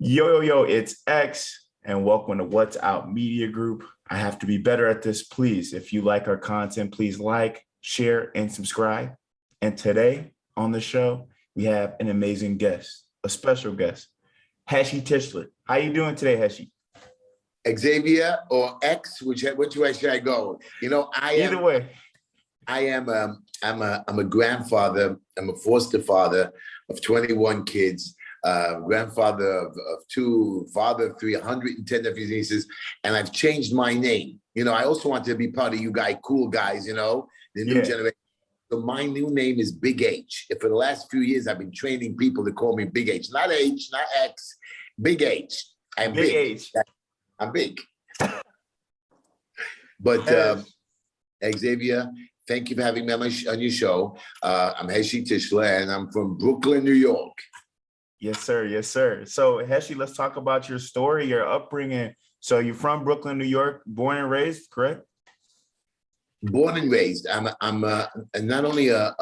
Yo, it's X, and welcome to What's Out Media Group. I have to be better at this, please. If you like our content, please like, share, and subscribe. And today on the show, we have an amazing guest, a special guest, Heshy Tischler. How you doing today, Heshy? Xavier or X, which way should I go? Either way. I'm a grandfather. I'm a foster father of 21 kids. Grandfather of two, father of 310 nephews and nieces, and I've changed my name. I also want to be part of you cool guys, the new generation. So my new name is Big H. For the last few years, I've been training people to call me Big H, not H, not X, Big H. I'm big. H. I'm big. But Xavier, thank you for having me on your show. I'm Heshy Tischler, and I'm from Brooklyn, New York. Yes, sir. Yes, sir. So, Heshy, let's talk about your story, your upbringing. So, you're from Brooklyn, New York, born and raised, correct? Born and raised. I'm not only a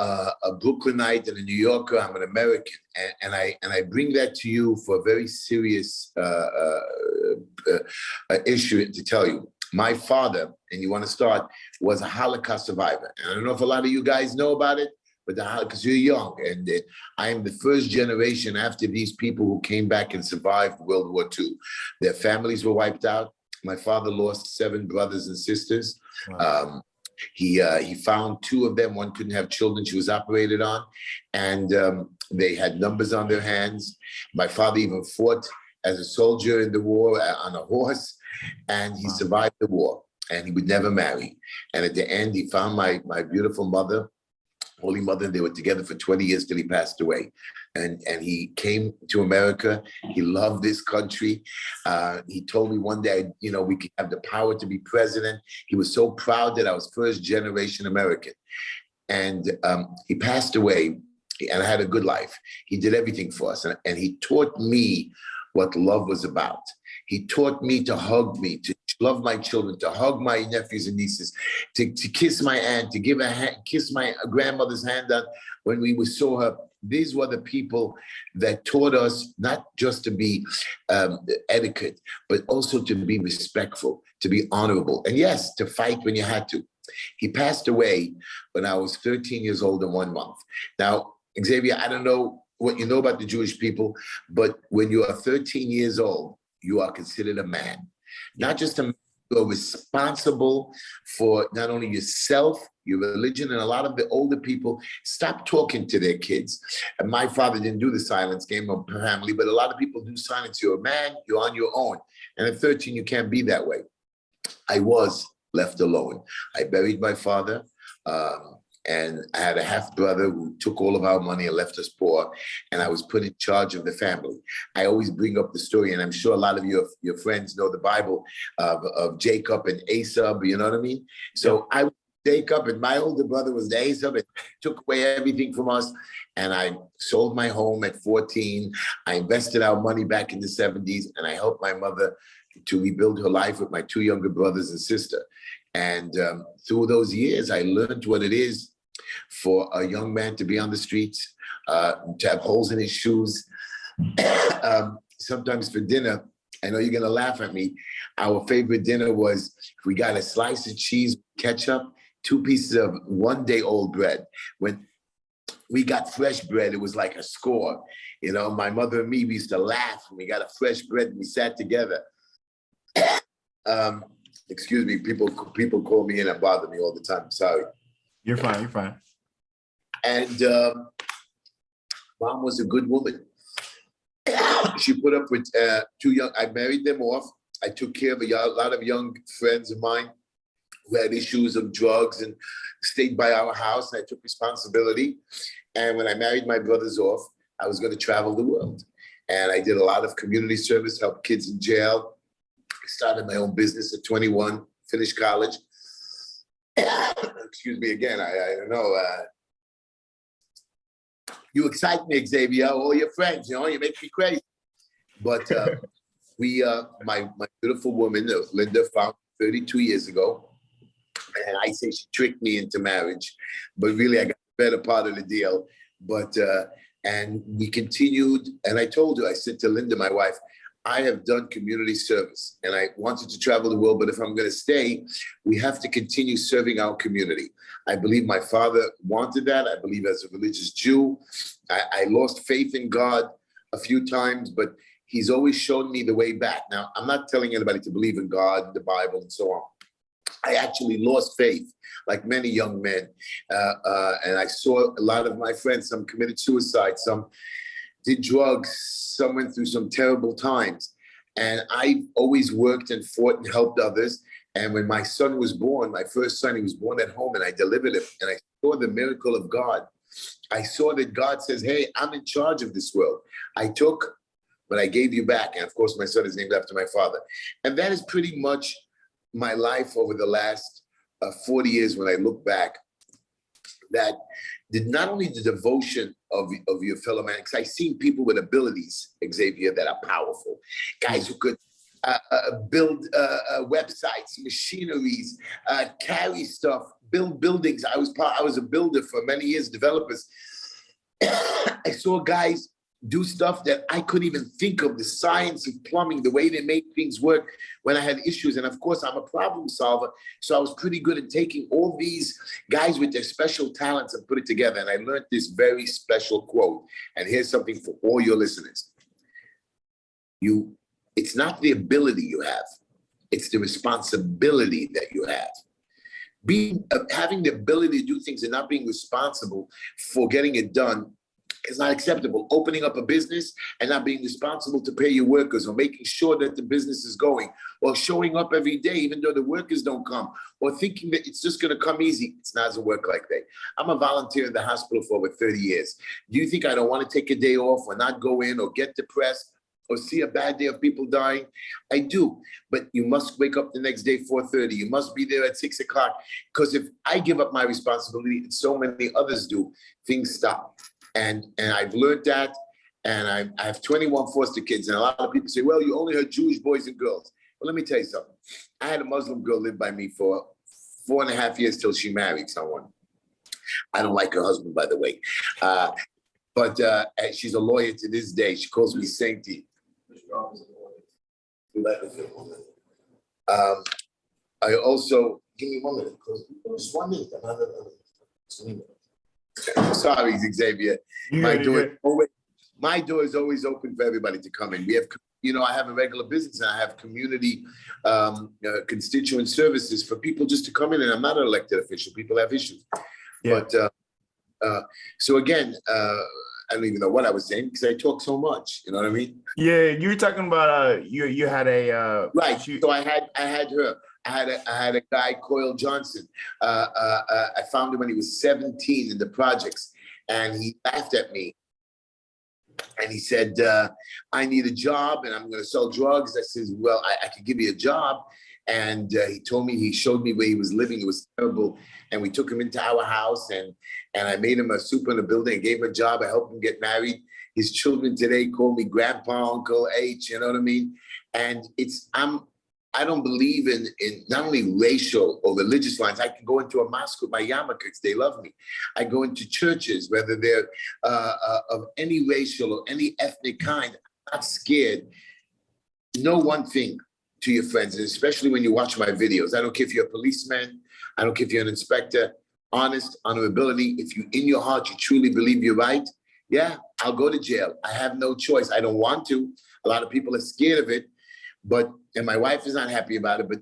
Brooklynite and a New Yorker. I'm an American, and I bring that to you for a very serious issue to tell you. My father, and you want to start, was a Holocaust survivor. And I don't know if a lot of you guys know about it, but because you're young, and I am the first generation after these people who came back and survived World War II. Their families were wiped out. My father lost 7 brothers and sisters. Wow. He found 2 of them. One couldn't have children. She was operated on, and they had numbers on their hands. My father even fought as a soldier in the war on a horse, and he survived the war. And he would never marry. And at the end, he found my beautiful mother. Holy Mother, they were together for 20 years till he passed away. And he came to America. He loved this country. He told me one day, we could have the power to be president. He was so proud that I was first generation American. And he passed away, and I had a good life. He did everything for us. And he taught me what love was about. He taught me to hug me, to love my children, to hug my nephews and nieces, to kiss my aunt, to give a hand, kiss my grandmother's hand out when we saw her. These were the people that taught us not just to be etiquette, but also to be respectful, to be honorable, and yes, to fight when you had to. He passed away when I was 13 years old and 1 month. Now, Xavier, I don't know what you know about the Jewish people, but when you are 13 years old, you are considered a man. Not just a man, you are responsible for not only yourself, your religion, and a lot of the older people stop talking to their kids. And my father didn't do the silence game of family, but a lot of people do silence. You're a man, you're on your own. And at 13, you can't be that way. I was left alone. I buried my father. And I had a half brother who took all of our money and left us poor, and I was put in charge of the family. I always bring up the story, and I'm sure a lot of your friends know the Bible of Jacob and Esau, you know what I mean? So I was Jacob, and my older brother was the Esau, and took away everything from us. And I sold my home at 14. I invested our money back in the 70s, and I helped my mother to rebuild her life with my 2 younger brothers and sister. And through those years, I learned what it is for a young man to be on the streets, to have holes in his shoes. Sometimes for dinner, I know you're gonna laugh at me, our favorite dinner was, we got a slice of cheese, ketchup, 2 pieces of 1-day-old bread. When we got fresh bread, it was like a score. My mother and me, we used to laugh when we got a fresh bread and we sat together. Excuse me, people call me in and bother me all the time, sorry. You're fine. And Mom was a good woman. She put up with 2 young, I married them off. I took care of a lot of young friends of mine who had issues of drugs and stayed by our house, and I took responsibility. And when I married my brothers off, I was going to travel the world. And I did a lot of community service, helped kids in jail. I started my own business at 21, finished college. Excuse me again, I don't know. You excite me, Xavier, all your friends, you make me crazy. But my beautiful woman, Linda, found 32 years ago. And I say she tricked me into marriage, but really I got the better part of the deal. But, and we continued, and I told her, I said to Linda, my wife, I have done community service and I wanted to travel the world, but if I'm going to stay, we have to continue serving our community. I believe my father wanted that. I believe as a religious Jew, I lost faith in God a few times, but he's always shown me the way back. Now, I'm not telling anybody to believe in God, the Bible, and so on. I actually lost faith, like many young men. And I saw a lot of my friends, some committed suicide, some did drugs, some went through some terrible times. And I always worked and fought and helped others. And when my son was born, my first son, he was born at home and I delivered him. And I saw the miracle of God. I saw that God says, hey, I'm in charge of this world. I took, but I gave you back. And of course, my son is named after my father. And that is pretty much my life over the last 40 years when I look back. That did not only the devotion of your fellow man, because I've seen people with abilities, Xavier, that are powerful. Guys who could build websites, machineries, carry stuff, build buildings. I was a builder for many years, developers. I saw guys do stuff that I couldn't even think of, the science of plumbing, the way they make things work when I had issues. And of course, I'm a problem solver. So I was pretty good at taking all these guys with their special talents and put it together. And I learned this very special quote. And here's something for all your listeners. It's not the ability you have, it's the responsibility that you have. Having the ability to do things and not being responsible for getting it done is not acceptable. Opening up a business and not being responsible to pay your workers, or making sure that the business is going, or showing up every day even though the workers don't come, or thinking that it's just going to come easy. It's not a work like that. I'm a volunteer in the hospital for over 30 years. Do you think I don't want to take a day off or not go in or get depressed or see a bad day of people dying? I do, but you must wake up the next day 4:30. You must be there at 6 o'clock, because if I give up my responsibility and so many others do, things stop. And I've learned that, and I have 21 foster kids, and a lot of people say, well, you only heard Jewish boys and girls. Well, let me tell you something. I had a Muslim girl live by me for 4.5 years till she married someone. I don't like her husband, by the way. But she's a lawyer to this day. She calls me Sainty. I also, give me 1 minute. Just 1 minute. Sorry, Xavier. My door is always open for everybody to come in. We have, I have a regular business and I have community constituent services for people just to come in. And I'm not an elected official. People have issues. Yeah. But so again, I don't even know what I was saying because I talk so much. You know what I mean? Yeah, you were talking about you had a right. So I had her. I had a guy, Coyle Johnson. I found him when he was 17 in the projects, and he laughed at me. And he said, I need a job and I'm going to sell drugs. I said, well, I could give you a job. And he showed me where he was living. It was terrible. And we took him into our house and I made him a super in the building. I gave him a job. I helped him get married. His children today call me Grandpa, Uncle H, you know what I mean? And I don't believe in not only racial or religious lines. I can go into a mosque with my yarmulkes. They love me. I go into churches, whether they're of any racial or any ethnic kind. I'm not scared. Know one thing to your friends, and especially when you watch my videos. I don't care if you're a policeman. I don't care if you're an inspector. Honest, honorability. If you, in your heart, you truly believe you're right, yeah, I'll go to jail. I have no choice. I don't want to. A lot of people are scared of it. And my wife is not happy about it, but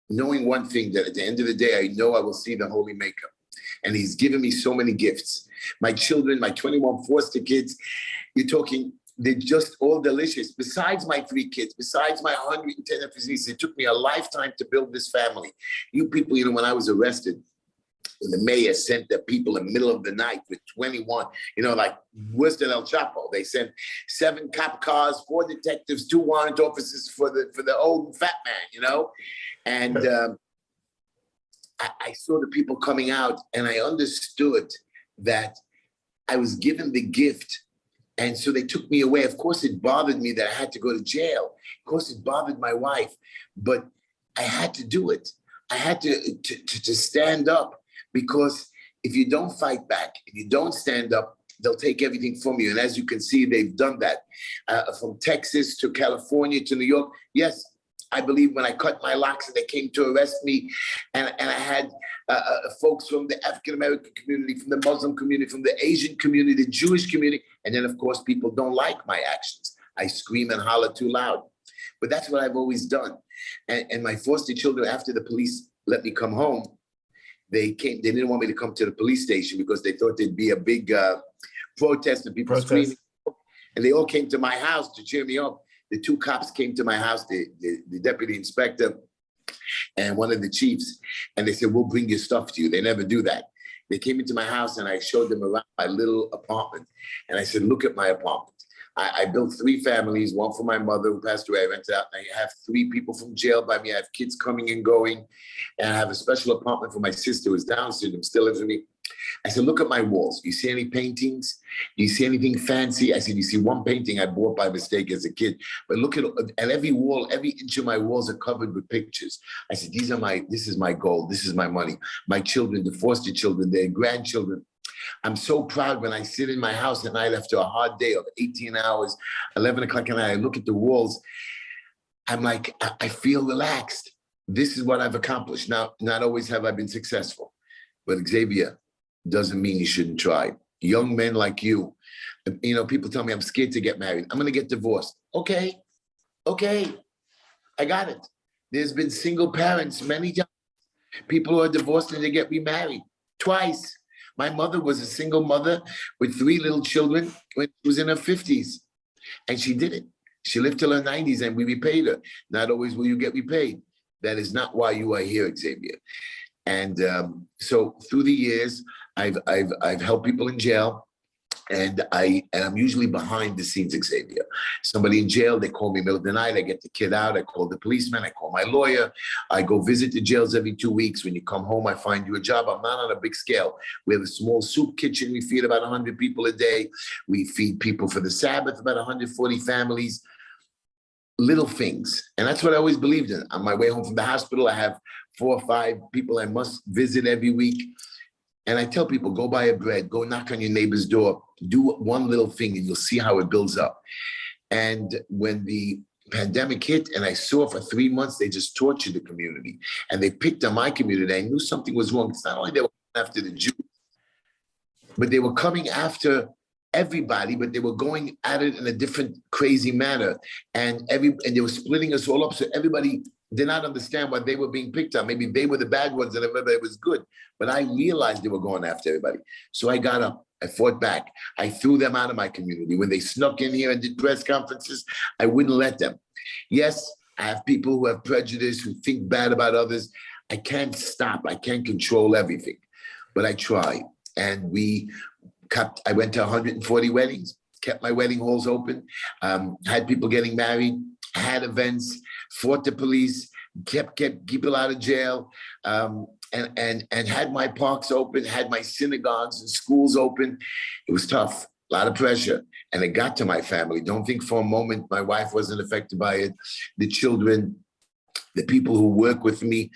knowing one thing, that at the end of the day, I know I will see the Holy Maker. And he's given me so many gifts. My children, my 21 foster kids, you're talking, they're just all delicious. Besides my 3 kids, besides my 110 FZs, it took me a lifetime to build this family. You people, when I was arrested, when the mayor sent the people in the middle of the night with 21, like worse than El Chapo. They sent 7 cop cars, 4 detectives, 2 warrant officers for the old fat man, And I saw the people coming out and I understood that I was given the gift. And so they took me away. Of course, it bothered me that I had to go to jail. Of course, it bothered my wife, but I had to do it. I had to stand up. Because if you don't fight back, if you don't stand up, they'll take everything from you. And as you can see, they've done that from Texas to California to New York. Yes, I believe when I cut my locks and they came to arrest me, and I had folks from the African-American community, from the Muslim community, from the Asian community, the Jewish community, and then of course people don't like my actions. I scream and holler too loud. But that's what I've always done. And my foster children, after the police let me come home, they didn't want me to come to the police station because they thought there'd be a big protest and people screaming. And they all came to my house to cheer me up. The two cops came to my house, the deputy inspector and one of the chiefs, and they said, we'll bring your stuff to you. They never do that. They came into my house and I showed them around my little apartment. And I said, look at my apartment. I built 3 families, one for my mother who passed away. I rented out. I have 3 people from jail by me. I have kids coming and going. And I have a special apartment for my sister who's Down syndrome, still lives with me. I said, look at my walls. You see any paintings? Do you see anything fancy? I said, you see one painting I bought by mistake as a kid. But look at every wall, every inch of my walls are covered with pictures. I said, this is my gold. This is my money. My children, the foster children, their grandchildren. I'm so proud when I sit in my house at night after a hard day of 18 hours, 11 o'clock at night, I look at the walls. I'm like, I feel relaxed. This is what I've accomplished. Now, not always have I been successful, but Xavier, doesn't mean you shouldn't try. Young men like you, people tell me I'm scared to get married. I'm going to get divorced. Okay, I got it. There's been single parents many times. People who are divorced and they get remarried twice. My mother was a single mother with 3 little children when she was in her 50s. And she did it. She lived till her 90s and we repaid her. Not always will you get repaid. That is not why you are here, Xavier. And so through the years, I've helped people in jail, and I'm usually behind the scenes, Xavier. Somebody in jail, they call me middle of the night, I get the kid out, I call the policeman, I call my lawyer, I go visit the jails every 2 weeks. When you come home, I find you a job. I'm not on a big scale. We have a small soup kitchen. We feed about 100 people a day. We feed people for the Sabbath, about 140 families. Little things. And that's what I always believed in. On my way home from the hospital, I have 4 or 5 people I must visit every week. And I tell people, go buy a bread, go knock on your neighbor's door, do one little thing and you'll see how it builds up. And when the pandemic hit and I saw for 3 months, they just tortured the community and they picked on my community. I knew something was wrong. It's not only they were coming after the Jews, but they were coming after everybody, but they were going at it in a different crazy manner. And they were splitting us all up. So everybody did not understand why they were being picked on. Maybe they were the bad ones and everybody was good. But I realized they were going after everybody. So I got up, I fought back. I threw them out of my community. When they snuck in here and did press conferences, I wouldn't let them. Yes, I have people who have prejudice, who think bad about others. I can't stop. I can't control everything, but I try. And I went to 140 weddings, kept my wedding halls open, had people getting married, had events, fought the police, kept people out of jail, and had my parks open, had my synagogues and schools open. It was tough, a lot of pressure. And it got to my family. Don't think for a moment my wife wasn't affected by it. The children, the people who work with me.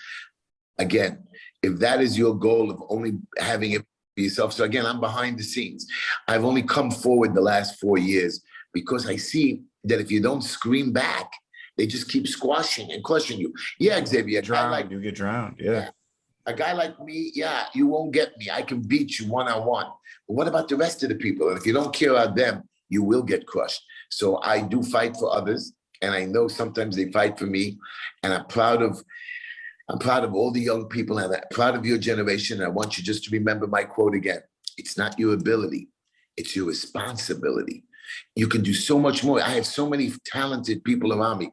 Again, if that is your goal of only having it for yourself. So again, I'm behind the scenes. I've only come forward the last 4 years because I see that if you don't scream back, they just keep squashing and crushing you. Yeah, Xavier, You get drowned. Yeah. A guy like me, yeah, you won't get me. I can beat you one-on-one. But what about the rest of the people? And if you don't care about them, you will get crushed. So I do fight for others. And I know sometimes they fight for me. And I'm proud of all the young people and I'm proud of your generation. And I want you just to remember my quote again. It's not your ability. It's your responsibility. You can do so much more. I have so many talented people around me.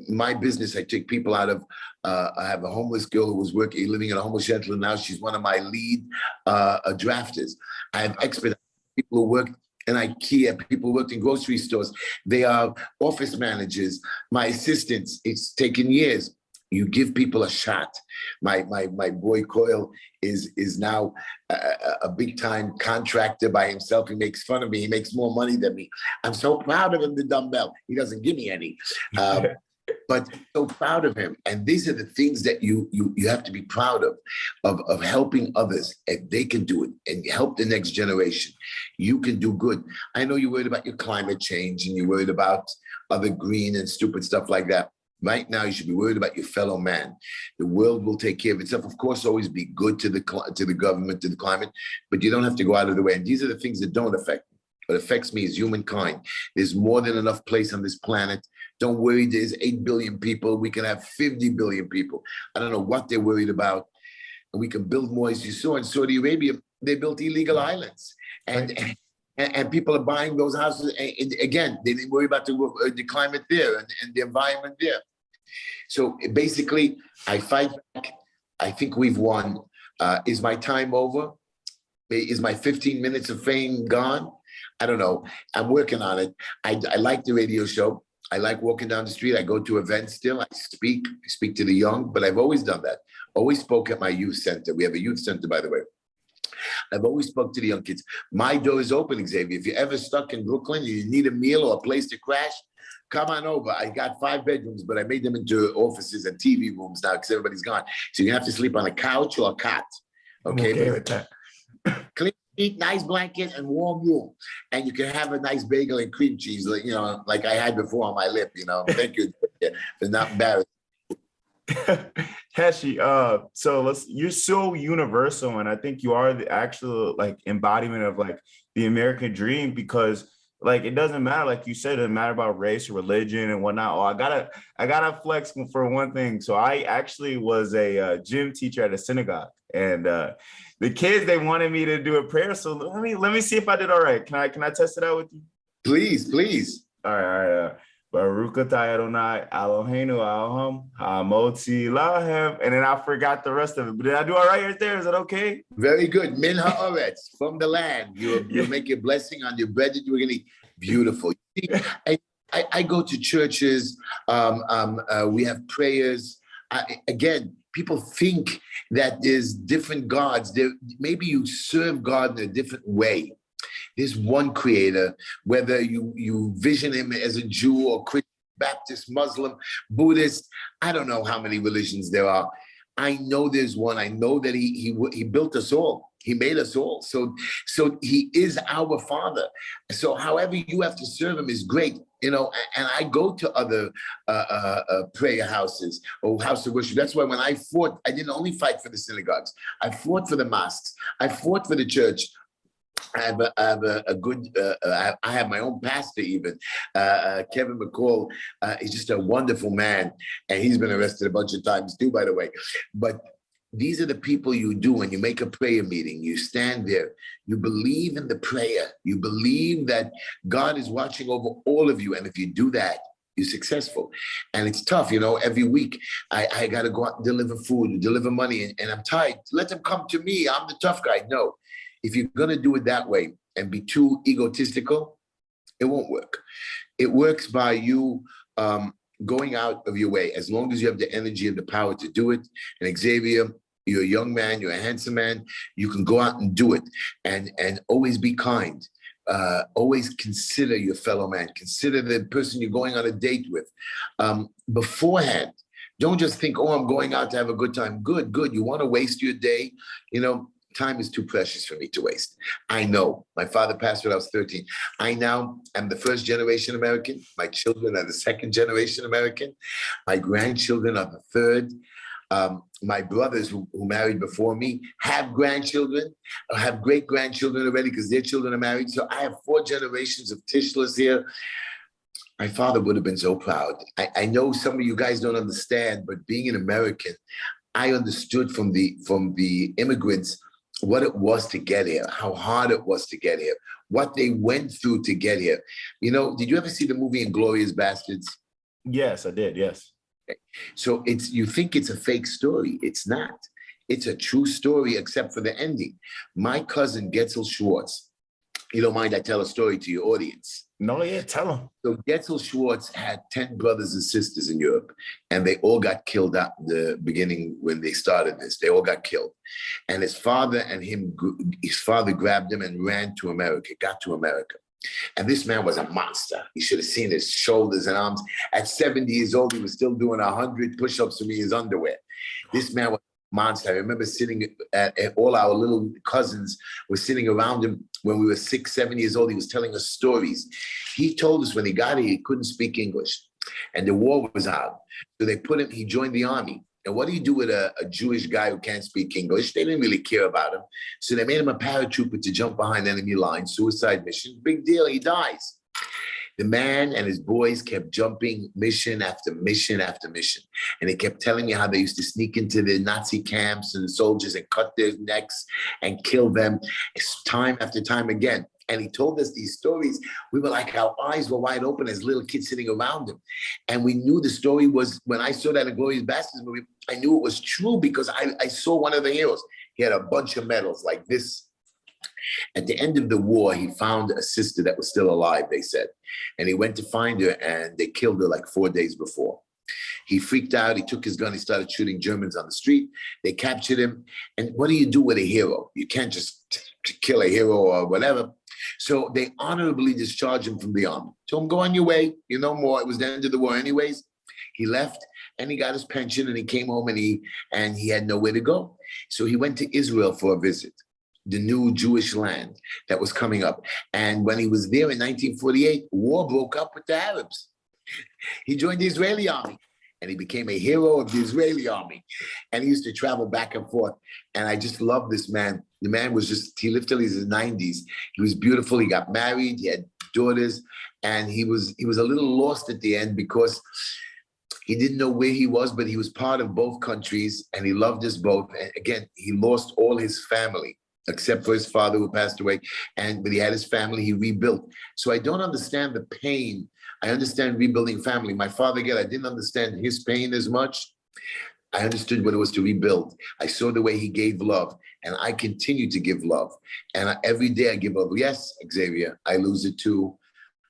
My business, I take people out of, I have a homeless girl who was living in a homeless shelter, and now she's one of my lead drafters. I have expert people who work in IKEA, people who worked in grocery stores. They are office managers, my assistants. It's taken years. You give people a shot. My boy Coyle is now a big time contractor by himself. He makes fun of me. He makes more money than me. I'm so proud of him, the dumbbell. He doesn't give me any. but so proud of him. And these are the things that you have to be proud of helping others. If they can do it and help the next generation, you can do good. I know you're worried about your climate change and you're worried about other green and stupid stuff like that. Right now, you should be worried about your fellow man. The world will take care of itself. Of course, always be good to the government, to the climate, but you don't have to go out of the way. And these are the things that don't affect me. What affects me is humankind. There's more than enough place on this planet. Don't worry, there's 8 billion people. We can have 50 billion people. I don't know what they're worried about. And we can build more. As you saw in Saudi Arabia, they built illegal islands. And people are buying those houses. And again, they didn't worry about the climate there and the environment there. So basically, I fight back. I think we've won. Is my time over? Is my 15 minutes of fame gone? I don't know. I'm working on it. I like the radio show. I like walking down the street. I go to events still. I speak to the young, but I've always done that. Always spoke at my youth center. We have a youth center, by the way. I've always spoke to the young kids. My door is open, Xavier. If you're ever stuck in Brooklyn, you need a meal or a place to crash, come on over. I got 5 bedrooms, but I made them into offices and TV rooms now because everybody's gone. So you have to sleep on a couch or a cot. Okay, I'm okay with that. Clean sheet, nice blanket, and warm room. And you can have a nice bagel and cream cheese, like I had before on my lip. Thank you for not embarrassing. Heshy, you're so universal, and I think you are the actual embodiment of the American dream, because it doesn't matter, like you said, it doesn't matter about race or religion and whatnot. Oh, I gotta flex for one thing. So I actually was a gym teacher at a synagogue, and the kids, they wanted me to do a prayer. So let me see if I did all right. Can I test it out with you? Please. All right. Baruch atah Adonai Eloheinu Elohim Hamotzi Lahem, and then I forgot the rest of it. But did I do all right there? Is that okay? Very good. Min haaretz, from the land. You'll make a blessing on your bread that you're going to eat. Beautiful. I go to churches. We have prayers. Again, people think that there's different gods. Maybe you serve God in a different way. There's one creator, whether you vision him as a Jew or Christian, Baptist, Muslim, Buddhist. I don't know how many religions there are. I know there's one. I know that he built us all. He made us all. So he is our Father. So however you have to serve him is great. And I go to other prayer houses or house of worship. That's why when I fought, I didn't only fight for the synagogues. I fought for the mosques. I fought for the church. I have my own pastor even. Kevin McCall is just a wonderful man, and he's been arrested a bunch of times too, by the way. But these are the people you do when you make a prayer meeting. You stand there. You believe in the prayer. You believe that God is watching over all of you, and if you do that, you're successful. And it's tough, every week I got to go out and deliver food, deliver money, and I'm tired. Let them come to me. I'm the tough guy. No. If you're going to do it that way and be too egotistical, it won't work. It works by you going out of your way, as long as you have the energy and the power to do it. And Xavier, you're a young man, you're a handsome man, you can go out and do it, and always be kind. Always consider your fellow man. Consider the person you're going on a date with beforehand. Don't just think, oh, I'm going out to have a good time. Good. You want to waste your day, time is too precious for me to waste. I know. My father passed when I was 13. I now am the first generation American. My children are the second generation American. My grandchildren are the third. My brothers who married before me have grandchildren, have great-grandchildren already because their children are married. So I have 4 generations of Tischlers here. My father would have been so proud. I know some of you guys don't understand, but being an American, I understood from the immigrants what it was to get here, how hard it was to get here, what they went through to get here. Did you ever see the movie Inglourious Bastards? Yes, I did. Yes. Okay. So you think it's a fake story. It's not. It's a true story, except for the ending. My cousin, Getzel Schwartz, you don't mind I tell a story to your audience? No, yeah, tell them. So Getzel Schwartz had 10 brothers and sisters in Europe, and they all got killed at the beginning when they started this. They all got killed. And his father grabbed him and ran to America, got to America. And this man was a monster. You should have seen his shoulders and arms. At 70 years old, he was still doing 100 push-ups to me in his underwear. This man was a monster. I remember sitting at all our little cousins were sitting around him when we were 6, 7 years old. He was telling us stories. He told us when he got here, he couldn't speak English and the war was out. So they put him, he joined the army. And what do you do with a Jewish guy who can't speak English? They didn't really care about him. So they made him a paratrooper to jump behind enemy lines, suicide mission. Big deal, he dies. The man and his boys kept jumping mission after mission after mission. And they kept telling me how they used to sneak into the Nazi camps and the soldiers and cut their necks and kill them time after time again. And he told us these stories. We were like, our eyes were wide open as little kids sitting around him. And we knew the story was, when I saw that in Glorious Bastards movie, I knew it was true because I saw one of the heroes. He had a bunch of medals like this. At the end of the war, he found a sister that was still alive, they said. And he went to find her and they killed her like 4 days before. He freaked out. He took his gun. He started shooting Germans on the street. They captured him. And what do you do with a hero? You can't just kill a hero or whatever. So they honorably discharged him from the army. Told him, go on your way. You know more. It was the end of the war anyways. He left and he got his pension and he came home and he had nowhere to go. So he went to Israel for a visit, the new Jewish land that was coming up. And when he was there in 1948, war broke up with the Arabs. He joined the Israeli army and he became a hero of the Israeli army. And he used to travel back and forth. And I just love this man. The man was just, he lived till his 90s. He was beautiful. He got married. He had daughters. And he was a little lost at the end because he didn't know where he was, but he was part of both countries and he loved us both. And again, he lost all his family, except for his father who passed away. But he had his family, he rebuilt. So I don't understand the pain. I understand rebuilding family. My father, again, I didn't understand his pain as much. I understood what it was to rebuild. I saw the way he gave love, and I continue to give love. And every day I give up. Yes, Xavier, I lose it too.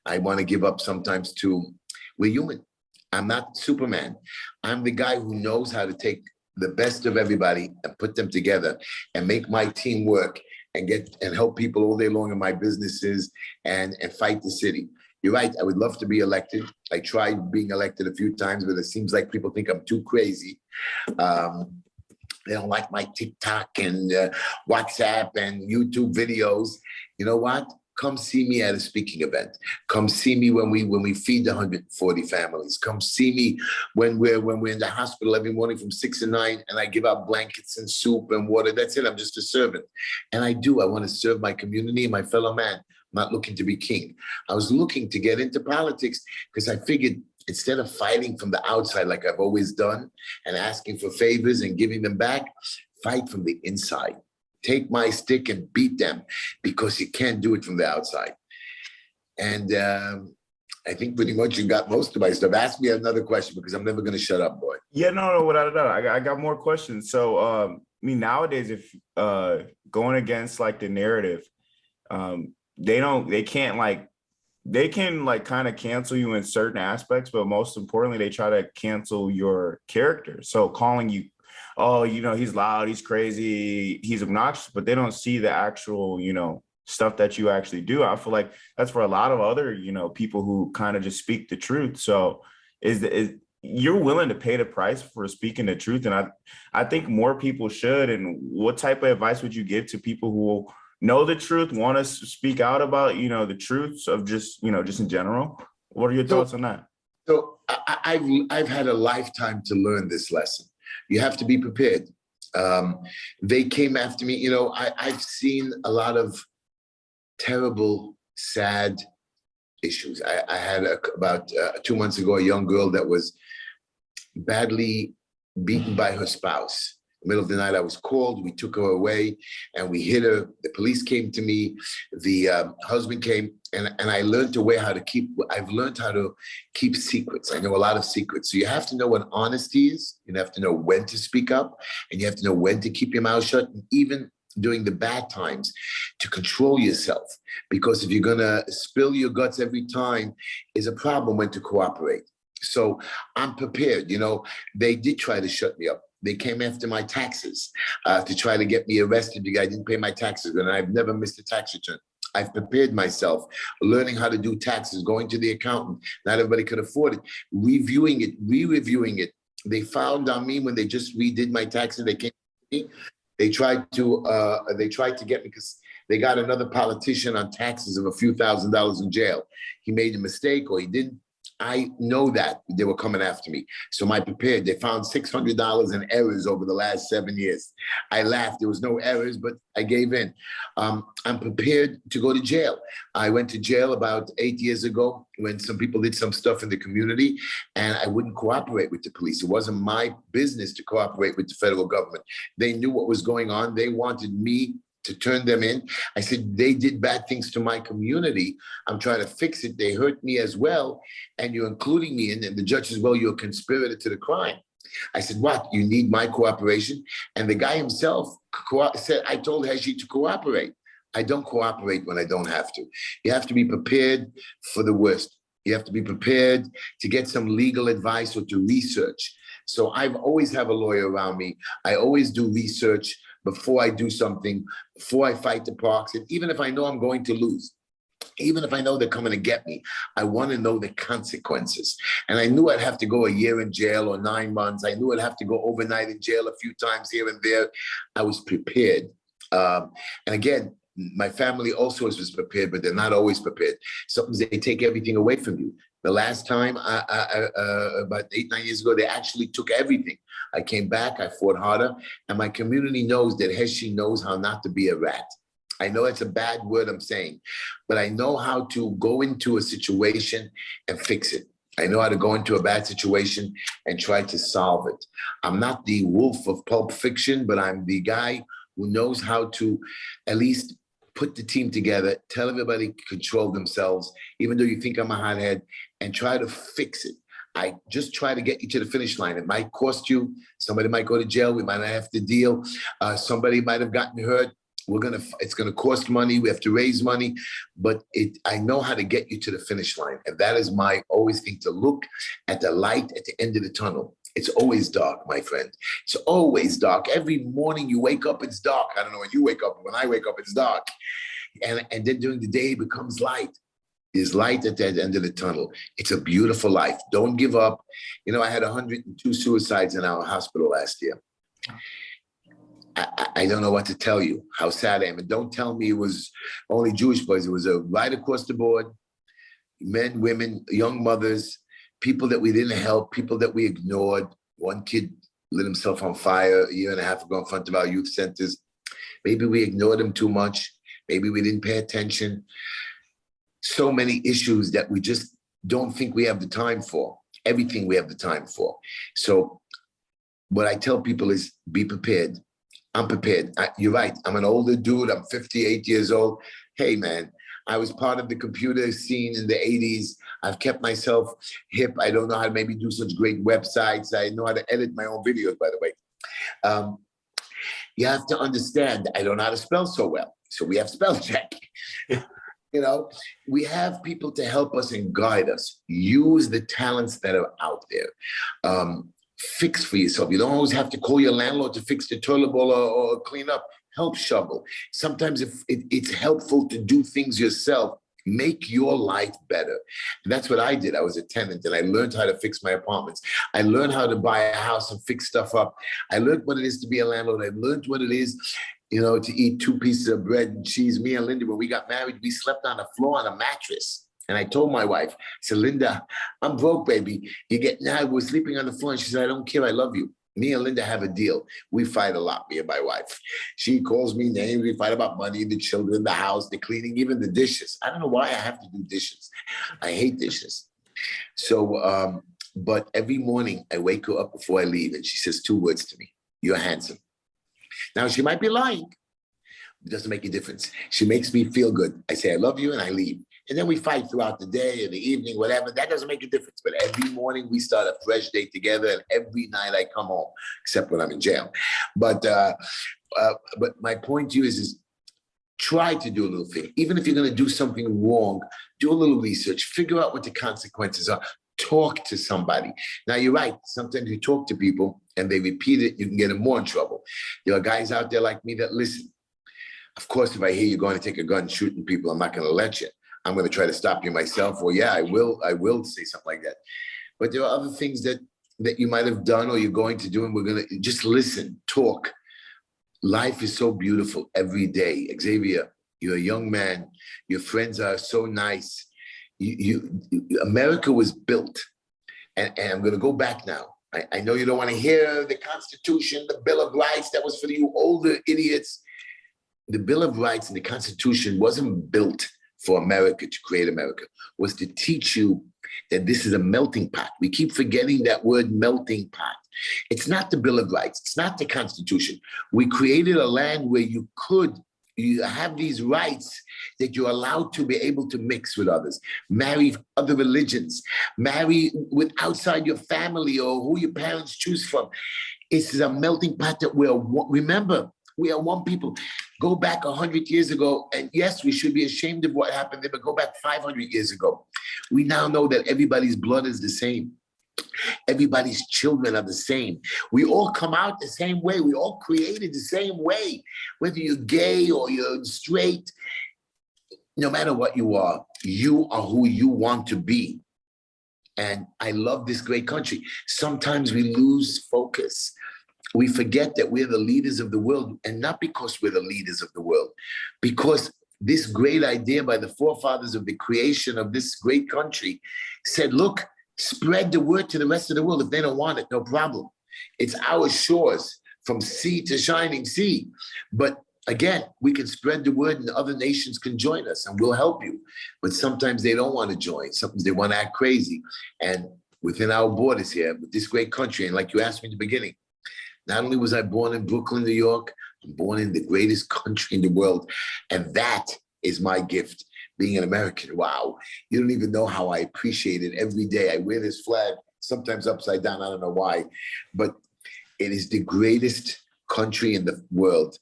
I want to give up sometimes too. We're human. I'm not Superman. I'm the guy who knows how to take the best of everybody and put them together and make my team work and help people all day long in my businesses and fight the city. You're right, I would love to be elected. I tried being elected a few times, but it seems like people think I'm too crazy. They don't like my TikTok and WhatsApp and YouTube videos. You know what? Come see me at a speaking event. Come see me when we feed 140 families. Come see me when we're in the hospital every morning from 6 to 9 and I give out blankets and soup and water. That's it. I'm just a servant. And I want to serve my community and my fellow man. I'm not looking to be king. I was looking to get into politics because I figured instead of fighting from the outside like I've always done and asking for favors and giving them back, fight from the inside. Take my stick and beat them because you can't do it from the outside. And I think pretty much you got most of my stuff. Ask me another question because I'm never going to shut up, boy. Yeah, no, without a doubt. I got more questions. So, I mean, nowadays, if going against like the narrative, they can kind of cancel you in certain aspects, but most importantly, they try to cancel your character. So calling you, oh, he's loud, he's crazy, he's obnoxious, but they don't see the actual, stuff that you actually do. I feel like that's for a lot of other, people who kind of just speak the truth. So you're willing to pay the price for speaking the truth. And I think more people should. And what type of advice would you give to people who know the truth, want to speak out about, the truths of just in general? What are your thoughts on that? So I've had a lifetime to learn this lesson. You have to be prepared. They came after me. I've seen a lot of terrible, sad issues. I had about 2 months ago, a young girl that was badly beaten by her spouse. Middle of the night, I was called, we took her away and we hit her. The police came to me, the husband came, and I learned I've learned how to keep secrets. I know a lot of secrets. So you have to know what honesty is, you have to know when to speak up, and you have to know when to keep your mouth shut, and even during the bad times, to control yourself. Because if you're gonna spill your guts every time, is a problem when to cooperate. So I'm prepared, they did try to shut me up. They came after my taxes to try to get me arrested because I didn't pay my taxes, and I've never missed a tax return. I've prepared myself, learning how to do taxes, going to the accountant. Not everybody could afford it. Reviewing it, re-reviewing it. They found on me when they just redid my taxes. They came to me. They tried to get me because they got another politician on taxes of a few $1,000s in jail. He made a mistake or he didn't. I know that they were coming after me. So I prepared. They found $600 in errors over the last 7 years. I laughed. There was no errors, but I gave in. I'm prepared to go to jail. I went to jail about 8 years ago when some people did some stuff in the community and I wouldn't cooperate with the police. It wasn't my business to cooperate with the federal government. They knew what was going on. They wanted me to turn them in. I said, they did bad things to my community. I'm trying to fix it. They hurt me as well. And you're including me in. And the judge says, well, you're a conspirator to the crime. I said, what? You need my cooperation? And the guy himself said, I told Heshy to cooperate. I don't cooperate when I don't have to. You have to be prepared for the worst. You have to be prepared to get some legal advice or to research. So I've always have a lawyer around me. I always do research before I do something, before I fight the parks. And even if I know I'm going to lose, even if I know they're coming to get me, I want to know the consequences. And I knew I'd have to go a year in jail or 9 months. I knew I'd have to go overnight in jail a few times here and there. I was prepared. And again, my family also was prepared, but they're not always prepared. Sometimes they take everything away from you. The last time, about 8, 9 years ago, they actually took everything. I came back, I fought harder, and my community knows that Heshy knows how not to be a rat. I know it's a bad word I'm saying, but I know how to go into a situation and fix it. I know how to go into a bad situation and try to solve it. I'm not the wolf of Pulp Fiction, but I'm the guy who knows how to at least put the team together, tell everybody to control themselves, even though you think I'm a hothead, and try to fix it. I just try to get you to the finish line. It might cost you. Somebody might go to jail. We might not have to deal. Somebody might have gotten hurt. It's gonna cost money. We have to raise money, but I know how to get you to the finish line. And that is my always thing, to look at the light at the end of the tunnel. It's always dark, my friend. It's always dark. Every morning you wake up, it's dark. I don't know when you wake up, but when I wake up, it's dark. And then during the day, it becomes light. There's light at the end of the tunnel. It's a beautiful life. Don't give up. You know, I had 102 suicides in our hospital last year. I don't know what to tell you, how sad I am. And don't tell me it was only Jewish boys. It was right across the board, men, women, young mothers, people that we didn't help, people that we ignored. One kid lit himself on fire 1.5 years ago in front of our youth centers. Maybe we ignored him too much. Maybe we didn't pay attention. So many issues that we just don't think we have the time for. Everything we have the time for. So what I tell people is be prepared. I'm prepared. You're right. I'm an older dude. I'm 58 years old. Hey, man, I was part of the computer scene in the 80s. I've kept myself hip. I don't know how to maybe do such great websites. I know how to edit my own videos, by the way. You have to understand, I don't know how to spell so well. So we have spell check. You know, we have people to help us and guide us. Use the talents that are out there. Fix for yourself. You don't always have to call your landlord to fix the toilet bowl or clean up. Help shovel. Sometimes if it's helpful to do things yourself. Make your life better. And that's what I did. I was a tenant and I learned how to fix my apartments. I learned how to buy a house and fix stuff up. I learned what it is to be a landlord. I learned what it is, you know, to eat 2 pieces of bread and cheese. Me and Linda, when we got married, we slept on the floor on a mattress. And I told my wife, I said, Linda, I'm broke, baby. We're sleeping on the floor. And she said, I don't care. I love you. Me and Linda have a deal. We fight a lot, me and my wife. She calls me names. We fight about money, the children, the house, the cleaning, even the dishes. I don't know why I have to do dishes. I hate dishes. So, but every morning I wake her up before I leave and she says 2 words to me. You're handsome. Now, she might be lying. It doesn't make a difference. She makes me feel good. I say, I love you, and I leave. And then we fight throughout the day or the evening, whatever. That doesn't make a difference. But every morning we start a fresh day together, and every night I come home, except when I'm in jail. But my point to you is try to do a little thing. Even if you're going to do something wrong, do a little research. Figure out what the consequences are. Talk to somebody. Now, you're right. Sometimes you talk to people and they repeat it, you can get them more in trouble. There are guys out there like me that listen. Of course, if I hear you're going to take a gun shooting people, I'm not going to let you. I'm going to try to stop you myself. Or yeah, I will say something like that. But there are other things that you might have done or you're going to do, and we're going to just listen, talk. Life is so beautiful every day. Xavier, you're a young man. Your friends are so nice. America was built, and I'm going to go back now. I know you don't want to hear the Constitution, the Bill of Rights. That was for you older idiots. The Bill of Rights and the Constitution wasn't built for America to create America. It was to teach you that this is a melting pot. We keep forgetting that word melting pot. It's not the Bill of Rights. It's not the Constitution. We created a land where you have these rights that you're allowed to be able to mix with others, marry other religions, marry with outside your family or who your parents choose from. It's a melting pot that remember, we are one people. Go back 100 years ago, and yes, we should be ashamed of what happened there, but go back 500 years ago. We now know that everybody's blood is the same. Everybody's children are the same. We all come out the same way. We all created the same way. Whether you're gay or you're straight, no matter what you are who you want to be. And I love this great country. Sometimes we lose focus. We forget that we're the leaders of the world, and not because we're the leaders of the world, because this great idea by the forefathers of the creation of this great country said, look, spread the word to the rest of the world. If they don't want it, no problem. It's our shores from sea to shining sea. But again, we can spread the word and other nations can join us and we'll help you. But sometimes they don't want to join. Sometimes they want to act crazy. And within our borders here, with this great country, and like you asked me in the beginning, not only was I born in Brooklyn, New York, I'm born in the greatest country in the world. And that is my gift, being an American. Wow. You don't even know how I appreciate it every day. I wear this flag, sometimes upside down, I don't know why, but it is the greatest country in the world.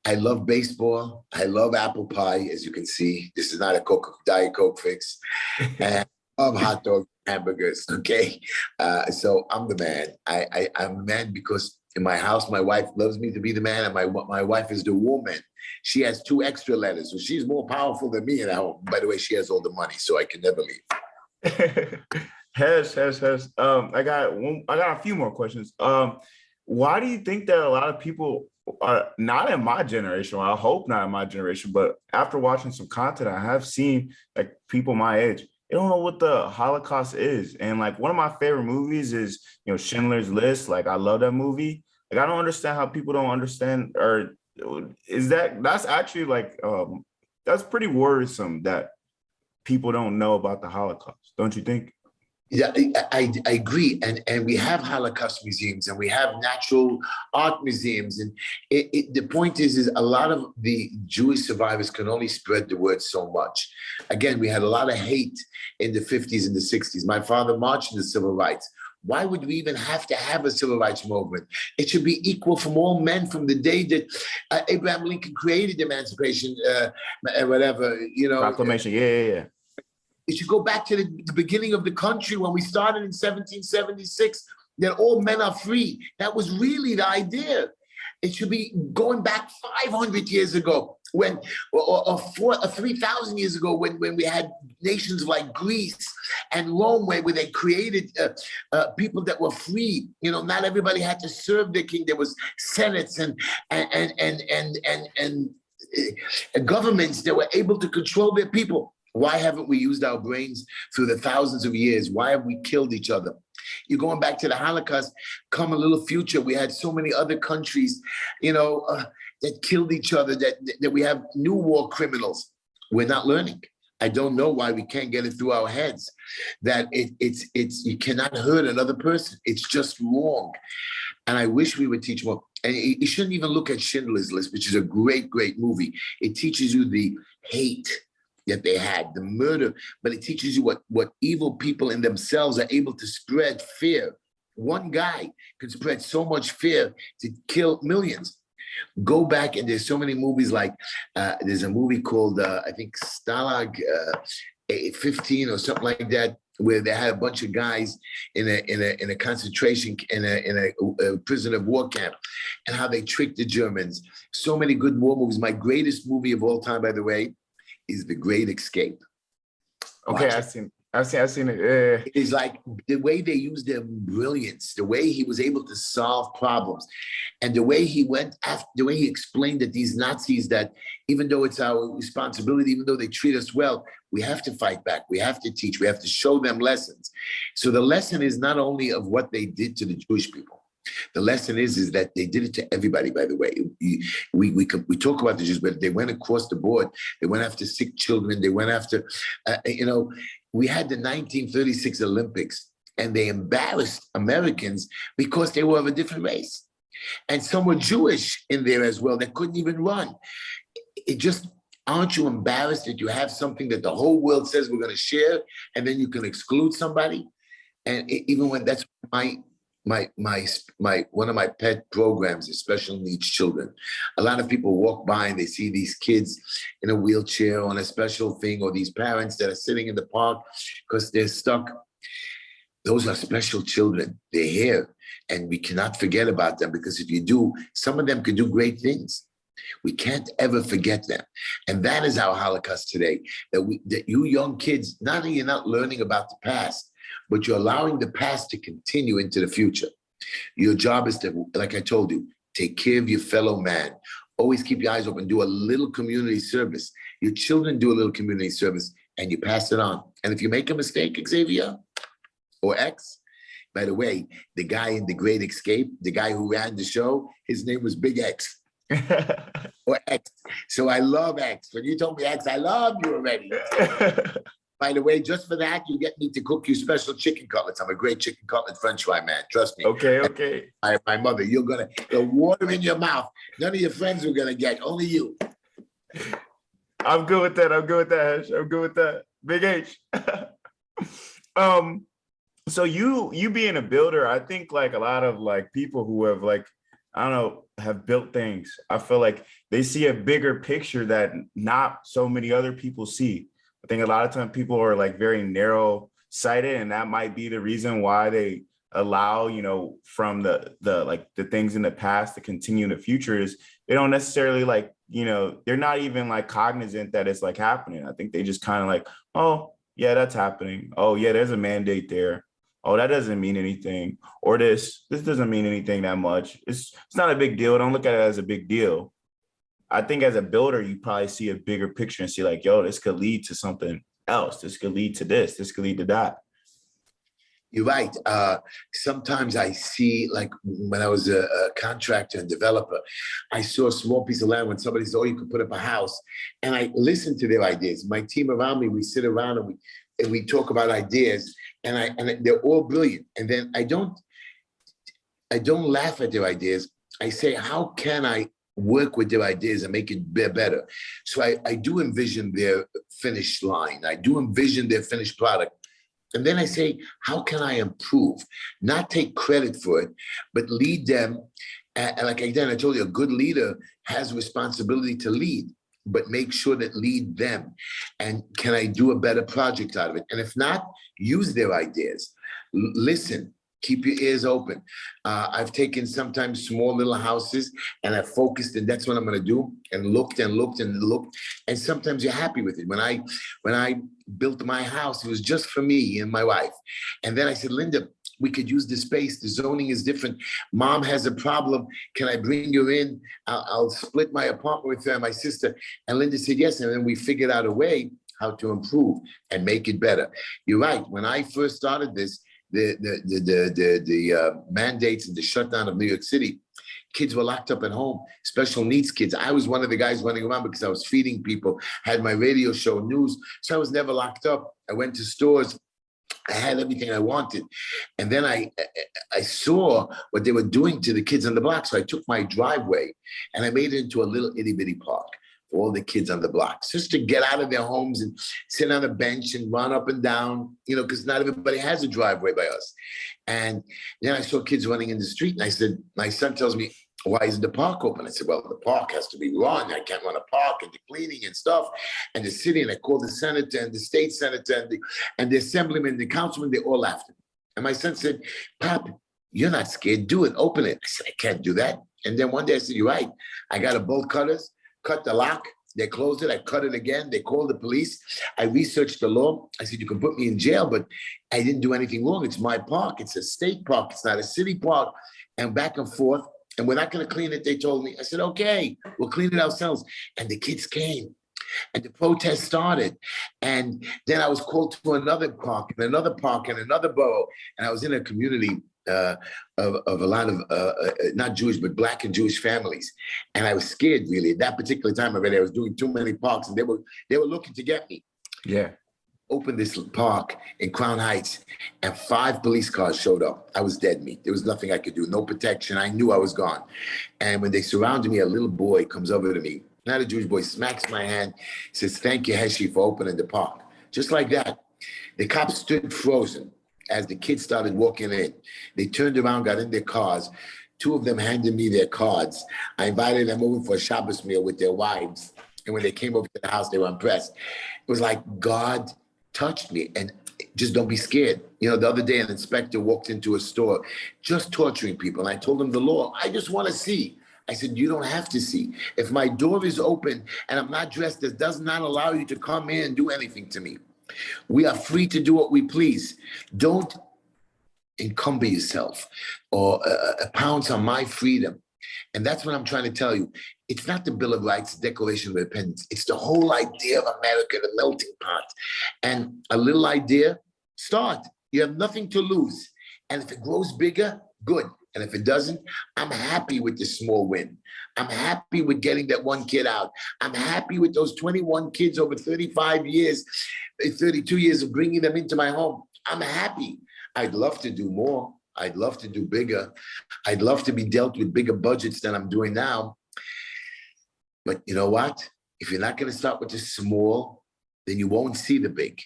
I love baseball. I love apple pie, as you can see. This is not a Diet Coke fix. And I love hot dogs, hamburgers, okay? So I'm the man. I'm the man because in my house, my wife loves me to be the man, and my wife is the woman. She has 2 extra letters, so she's more powerful than me at home. By the way, she has all the money, so I can never leave. Hes. I got a few more questions. Why do you think that a lot of people are not in my generation, or I hope not in my generation, but after watching some content, I have seen like people my age, they don't know what the Holocaust is. And like one of my favorite movies is, Schindler's List. Like I love that movie. Like I don't understand how people don't understand, or that's actually like that's pretty worrisome that people don't know about the Holocaust, don't you think? Yeah, I agree. And we have Holocaust museums and we have natural art museums. And the point is a lot of the Jewish survivors can only spread the word so much. Again, we had a lot of hate in the 50s and the 60s. My father marched in the civil rights. Why would we even have to have a civil rights movement? It should be equal from all men from the day that Abraham Lincoln created emancipation, whatever, Proclamation, yeah. It should go back to the beginning of the country when we started in 1776, that all men are free. That was really the idea. It should be going back 500 years ago, or 3,000 years ago, when we had nations like Greece and Rome, where they created people that were free. Not everybody had to serve their king. There was senates and governments that were able to control their people. Why haven't we used our brains through the thousands of years? Why have we killed each other? You're going back to the Holocaust, come a little future. We had so many other countries, that killed each other, that we have new war criminals. We're not learning. I don't know why we can't get it through our heads that it's you cannot hurt another person. It's just wrong. And I wish we would teach more. And you shouldn't even look at Schindler's List, which is a great, great movie. It teaches you the hate that they had, the murder, but it teaches you what evil people in themselves are able to spread fear. One guy could spread so much fear to kill millions. Go back, and there's so many movies like, there's a movie called, I think, Stalag 15 or something like that. where they had a bunch of guys in a concentration in a prisoner of war camp, and how they tricked the Germans. So many good war movies. My greatest movie of all time, by the way, is The Great Escape. Okay, I've seen it. It's like the way they used their brilliance, the way he was able to solve problems, and the way he went after, the way he explained that these Nazis, that even though it's our responsibility, even though they treat us well, we have to fight back. We have to teach. We have to show them lessons. So the lesson is not only of what they did to the Jewish people. The lesson is that they did it to everybody, by the way. We talk about the Jews, but they went across the board. They went after sick children. They went after, we had the 1936 Olympics, and they embarrassed Americans because they were of a different race. And some were Jewish in there as well that couldn't even run. It just, aren't you embarrassed that you have something that the whole world says we're going to share, and then you can exclude somebody? And even when that's one of my pet programs is special needs children. A lot of people walk by and they see these kids in a wheelchair on a special thing, or these parents that are sitting in the park because they're stuck. Those are special children. They're here, and we cannot forget about them, because if you do, some of them can do great things. We can't ever forget them. And that is our Holocaust today, that you young kids, not only you're not learning about the past, but you're allowing the past to continue into the future. Your job is to, like I told you, take care of your fellow man. Always keep your eyes open. Do a little community service. Your children do a little community service, and you pass it on. And if you make a mistake, Xavier or X, by the way, the guy in The Great Escape, the guy who ran the show, his name was Big X. Or X. So I love X. When you told me X, I loved you already. By the way, just for that, you get me to cook you special chicken cutlets. I'm a great chicken cutlet French fry man. Trust me. Okay. My mother, you're gonna, the water in your mouth. None of your friends are gonna get. Only you. I'm good with that. Hesh. I'm good with that. Big H. So you being a builder, I think like a lot of like people who have like, I don't know, have built things, I feel like they see a bigger picture that not so many other people see. I think a lot of times people are like very narrow sighted, and that might be the reason why they allow, from the things in the past to continue in the future. Is they don't necessarily like, they're not even like cognizant that it's like happening. I think they just kind of like, oh yeah, that's happening. Oh yeah, there's a mandate there. Oh, that doesn't mean anything. Or this doesn't mean anything that much. It's not a big deal. Don't look at it as a big deal. I think as a builder, you probably see a bigger picture and see like, yo, this could lead to something else. This could lead to this. This could lead to that. You're right. Sometimes I see, like when I was a contractor and developer, I saw a small piece of land when somebody said, oh, you could put up a house. And I listened to their ideas. My team around me, we sit around and we talk about ideas, and they're all brilliant. And then I don't laugh at their ideas. I say, how can I work with their ideas and make it better? So I do envision their finished line. I do envision their finished product. And then I say, how can I improve? Not take credit for it, but lead them. And like again, I told you, a good leader has responsibility to lead, but make sure that lead them. And can I do a better project out of it? And if not, use their ideas. Listen. Keep your ears open. I've taken sometimes small little houses and I've focused, and that's what I'm going to do. And looked. And sometimes you're happy with it. When I built my house, it was just for me and my wife. And then I said, Linda, we could use the space. The zoning is different. Mom has a problem. Can I bring you in? I'll split my apartment with her and my sister. And Linda said yes. And then we figured out a way how to improve and make it better. You're right. When I first started this, the mandates and the shutdown of New York City, kids were locked up at home, special needs kids. I was one of the guys running around because I was feeding people, had my radio show, news, so I was never locked up. I went to stores. I had everything I wanted. And then I saw what they were doing to the kids on the block. So I took my driveway and I made it into a little itty bitty park. All the kids on the block, just to get out of their homes and sit on a bench and run up and down, because not everybody has a driveway by us. And then I saw kids running in the street, and I said, my son tells me, why isn't the park open? I said, well, the park has to be run. I can't run a park and the cleaning and stuff. And the city, and I called the senator and the state senator and the assemblyman, the councilman, they all laughed at me. And my son said, Pop, you're not scared, do it, open it. I said, I can't do that. And then one day I said, you're right. I got a bolt cutters, cut the lock. They closed it. I cut it again. They called the police. I researched the law. I said, you can put me in jail, but I didn't do anything wrong. It's my park. It's a state park. It's not a city park. And back and forth. And we're not going to clean it, they told me. I said, okay, we'll clean it ourselves. And the kids came. And the protest started. And then I was called to another park and another borough. And I was in a community of a lot of not Jewish, but Black and Jewish families. And I was scared, really. At that particular time, I was doing too many parks, and they were looking to get me. Yeah. Opened this park in Crown Heights, and 5 police cars showed up. I was dead meat. There was nothing I could do, no protection. I knew I was gone. And when they surrounded me, a little boy comes over to me, not a Jewish boy, smacks my hand, says, thank you, Heshy, for opening the park. Just like that. The cops stood frozen as the kids started walking in. They turned around, got in their cars. 2 of them handed me their cards. I invited them over for a Shabbos meal with their wives. And when they came over to the house, they were impressed. It was like God touched me. And just don't be scared. You know, the other day, an inspector walked into a store just torturing people. And I told him the law. I just want to see. I said, you don't have to see. If my door is open and I'm not dressed, that does not allow you to come in and do anything to me. We are free to do what we please. Don't encumber yourself or pounce on my freedom. And that's what I'm trying to tell you. It's not the Bill of Rights, Declaration of Independence. It's the whole idea of America, the melting pot. And a little idea, start. You have nothing to lose. And if it grows bigger, good. And if it doesn't, I'm happy with the small win. I'm happy with getting that 1 kid out. I'm happy with those 21 kids over 35 years, 32 years of bringing them into my home. I'm happy. I'd love to do more. I'd love to do bigger. I'd love to be dealt with bigger budgets than I'm doing now. But you know what? If you're not going to start with the small, then you won't see the big.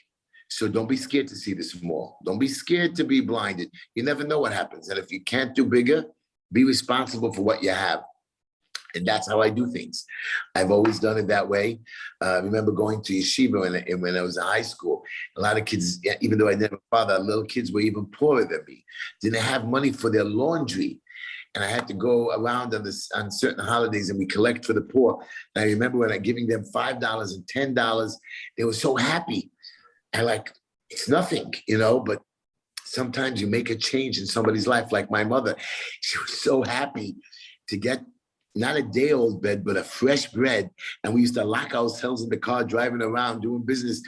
So don't be scared to see the small. Don't be scared to be blinded. You never know what happens. And if you can't do bigger, be responsible for what you have. And that's how I do things. I've always done it that way. I remember going to yeshiva when I was in high school. A lot of kids, even though I didn't have a father, little kids were even poorer than me. Didn't have money for their laundry. And I had to go around on certain holidays and we collect for the poor. And I remember when I giving them $5 and $10, they were so happy. And like, it's nothing, you know, but sometimes you make a change in somebody's life. Like my mother, she was so happy to get not a day-old bread, but a fresh bread. And we used to lock ourselves in the car, driving around, doing business.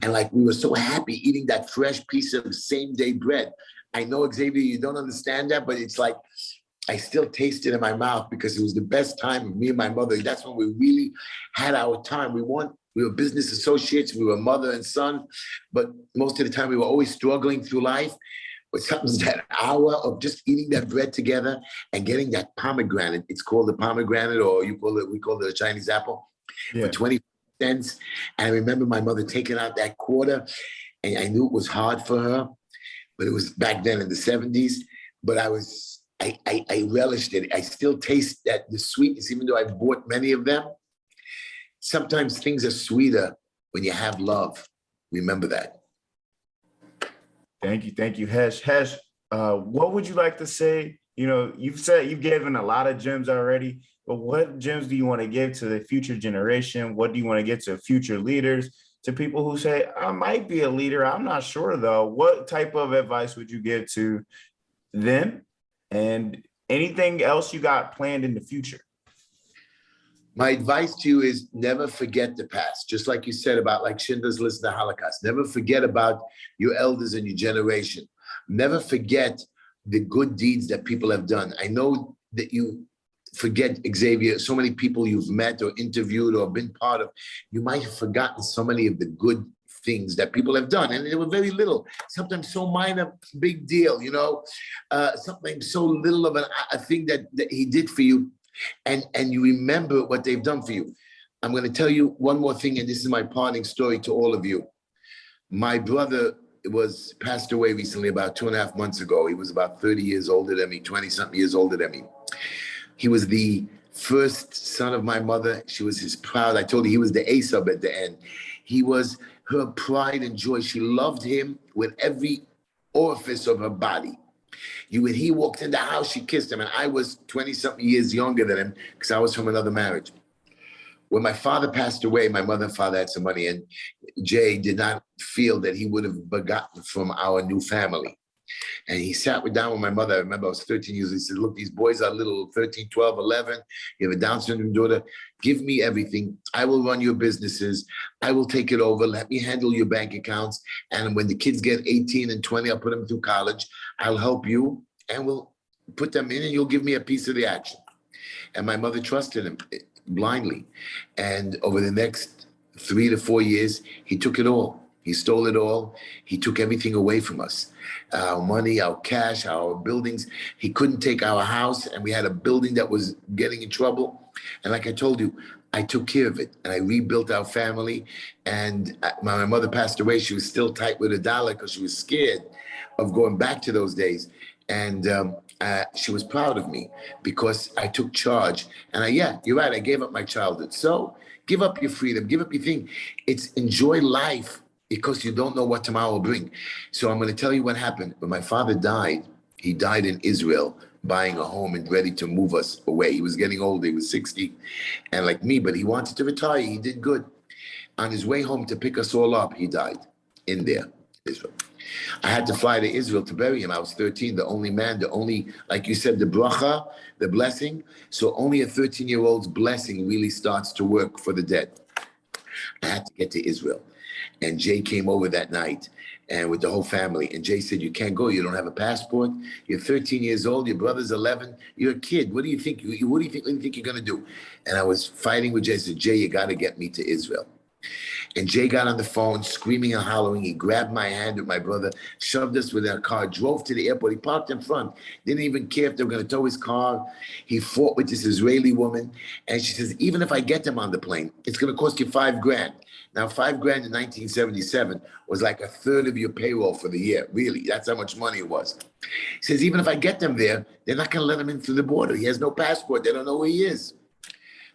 And like, we were so happy eating that fresh piece of same-day bread. I know, Xavier, you don't understand that, but it's like, I still taste it in my mouth because it was the best time of me and my mother. That's when we really had our time. We were business associates. We were mother and son, but most of the time we were always struggling through life. But sometimes that hour of just eating that bread together and getting that pomegranate, it's called the pomegranate, or we call it a Chinese apple, for 20 cents. And I remember my mother taking out that quarter, and I knew it was hard for her, but it was back then in the 70s. But I relished it. I still taste the sweetness, even though I've bought many of them. Sometimes things are sweeter when you have love. Remember that. Thank you, Hesh. Hesh, what would you like to say? You know, you've given a lot of gems already, but what gems do you want to give to the future generation? What do you want to get to future leaders, to people who say, I might be a leader, I'm not sure though? What type of advice would you give to them, and anything else you got planned in the future? My advice to you is never forget the past. Just like you said about like Schindler's List, the Holocaust. Never forget about your elders and your generation. Never forget the good deeds that people have done. I know that you forget, Xavier, so many people you've met or interviewed or been part of. You might have forgotten so many of the good things that people have done. And they were very little, sometimes so minor, big deal, you know, something so little of a thing that he did for you. And you remember what they've done for you. I'm going to tell you one more thing, and this is my parting story to all of you. My brother passed away recently, about 2.5 months ago. He was about 30 years older than me, 20-something years older than me. He was the first son of my mother. She was his proud. I told you he was the Asab at the end. He was her pride and joy. She loved him with every orifice of her body. When he walked in the house, she kissed him. And I was 20-something years younger than him because I was from another marriage. When my father passed away, my mother and father had some money, and Jay did not feel that he would have begotten from our new family. And he sat down with my mother. I remember I was 13 years old. He said, look, these boys are little, 13, 12, 11. You have a Down syndrome daughter. Give me everything. I will run your businesses. I will take it over. Let me handle your bank accounts. And when the kids get 18 and 20, I'll put them through college. I'll help you and we'll put them in and you'll give me a piece of the action. And my mother trusted him blindly. And over the next 3 to 4 years, he took it all. He stole it all. He took everything away from us. Our money, our cash, our buildings. He couldn't take our house, and we had a building that was getting in trouble. And like I told you, I took care of it, and I rebuilt our family. And my mother passed away. She was still tight with a dollar because she was scared of going back to those days. And she was proud of me because I took charge. And yeah, you're right, I gave up my childhood. So give up your freedom, give up your thing. It's enjoy life, because you don't know what tomorrow will bring. So I'm going to tell you what happened. When my father died, he died in Israel, buying a home and ready to move us away. He was getting older. He was 60 and like me, but he wanted to retire. He did good. On his way home to pick us all up, he died in there, Israel. I had to fly to Israel to bury him. I was 13, the only man, the only, like you said, the bracha, the blessing. So only a 13-year-old's blessing really starts to work for the dead. I had to get to Israel. And Jay came over that night and with the whole family. And Jay said, you can't go. You don't have a passport. You're 13 years old. Your brother's 11. You're a kid. What do you think? What do you think you're going to do? And I was fighting with Jay. I said, Jay, you got to get me to Israel. And Jay got on the phone, screaming and hollering. He grabbed my hand with my brother, shoved us within a car, drove to the airport. He parked in front, didn't even care if they were going to tow his car. He fought with this Israeli woman. And she says, even if I get them on the plane, it's going to cost you $5,000. Now, $5,000 in 1977 was like a third of your payroll for the year. Really, that's how much money it was. He says, even if I get them there, they're not going to let him in through the border. He has no passport. They don't know where he is.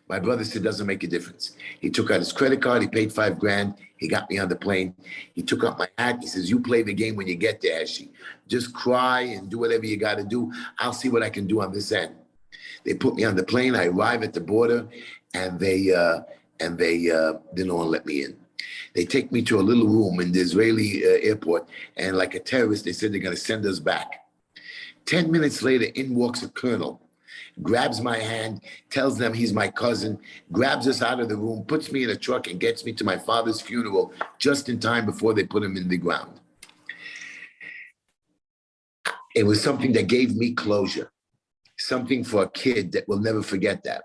My brother said, doesn't make a difference. He took out his credit card. He paid $5,000. He got me on the plane. He took out my hat. He says, you play the game when you get there, Heshy. Just cry and do whatever you got to do. I'll see what I can do on this end. They put me on the plane. I arrive at the border, and they didn't want to let me in. They take me to a little room in the Israeli airport, and like a terrorist, they said they're going to send us back. 10 minutes later, in walks a colonel, grabs my hand, tells them he's my cousin, grabs us out of the room, puts me in a truck, and gets me to my father's funeral just in time before they put him in the ground. It was something that gave me closure, something for a kid that will never forget that.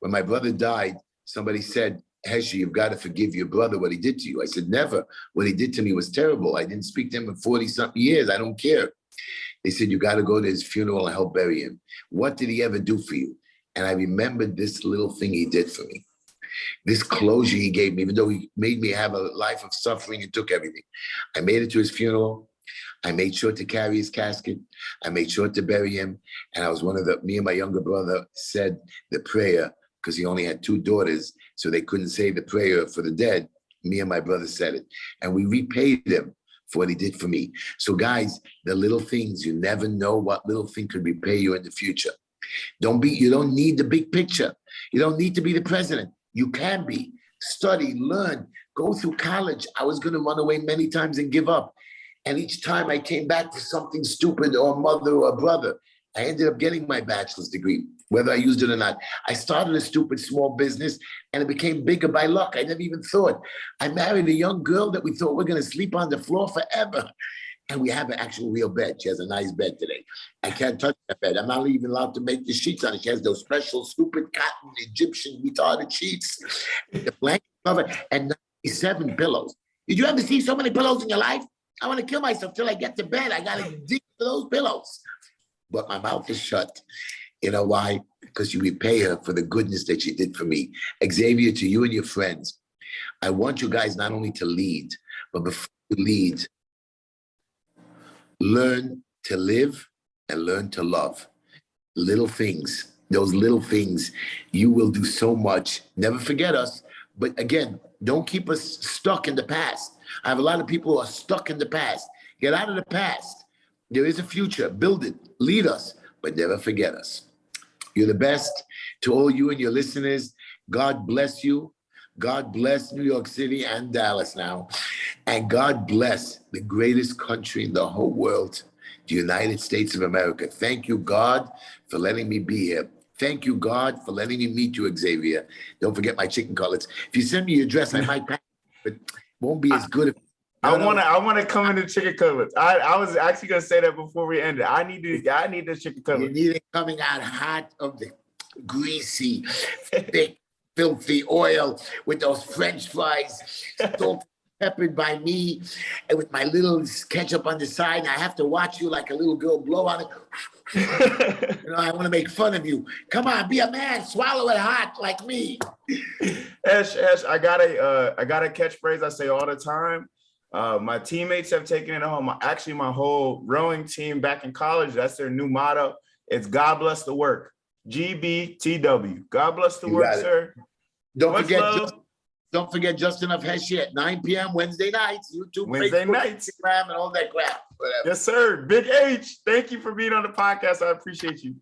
When my brother died, somebody said, Heshy, you've got to forgive your brother what he did to you. I said, never. What he did to me was terrible. I didn't speak to him in 40-something years. I don't care. They said, you got to go to his funeral and help bury him. What did he ever do for you? And I remembered this little thing he did for me. This closure he gave me, even though he made me have a life of suffering and took everything. I made it to his funeral. I made sure to carry his casket. I made sure to bury him. And I was me and my younger brother said the prayer, because he only had 2 daughters, so they couldn't say the prayer for the dead. Me and my brother said it. And we repaid him for what he did for me. So guys, the little things, you never know what little thing could repay you in the future. You don't need the big picture. You don't need to be the president. You can be. Study, learn, go through college. I was going to run away many times and give up. And each time I came back to something stupid or a mother or a brother, I ended up getting my bachelor's degree, whether I used it or not. I started a stupid small business and it became bigger by luck. I never even thought. I married a young girl that we thought we're going to sleep on the floor forever. And we have an actual real bed. She has a nice bed today. I can't touch that bed. I'm not even allowed to make the sheets on it. She has those special stupid cotton Egyptian retarded sheets. The blanket cover and 97 pillows. Did you ever see so many pillows in your life? I want to kill myself till I get to bed. I got to dig for those pillows. But my mouth is shut. You know why? Because you repay her for the goodness that she did for me. Xavier, to you and your friends, I want you guys not only to lead, but before you lead, learn to live and learn to love. Little things. those little things, you will do so much. Never forget us. But again, don't keep us stuck in the past. I have a lot of people who are stuck in the past. Get out of the past. There is a future. Build it. Lead us, but never forget us. You're the best. To all you and your listeners, God bless you. God bless New York City and Dallas now. And God bless the greatest country in the whole world, the United States of America. Thank you, God, for letting me be here. Thank you, God, for letting me meet you, Xavier. Don't forget my chicken cutlets. If you send me your address, I might pack it, but it won't be as good. I wanna come in the chicken cutlets. I was actually gonna say that before we ended. I need the chicken You cutlets. need it coming out hot of the greasy, thick, filthy oil with those French fries, salt, peppered by me, and with my little ketchup on the side. And I have to watch you like a little girl blow on it. I want to make fun of you. Come on, be a man. Swallow it hot like me. Hesh, I got a catchphrase I say all the time. My teammates have taken it home. Actually, my whole rowing team back in college, that's their new motto. It's God bless the work. GBTW. God bless the work, sir. Don't forget Justin of Heshy at 9 p.m. Wednesday nights. YouTube, Wednesday Facebook, nights. Instagram, and all that crap. Whatever. Yes, sir. Big H, thank you for being on the podcast. I appreciate you.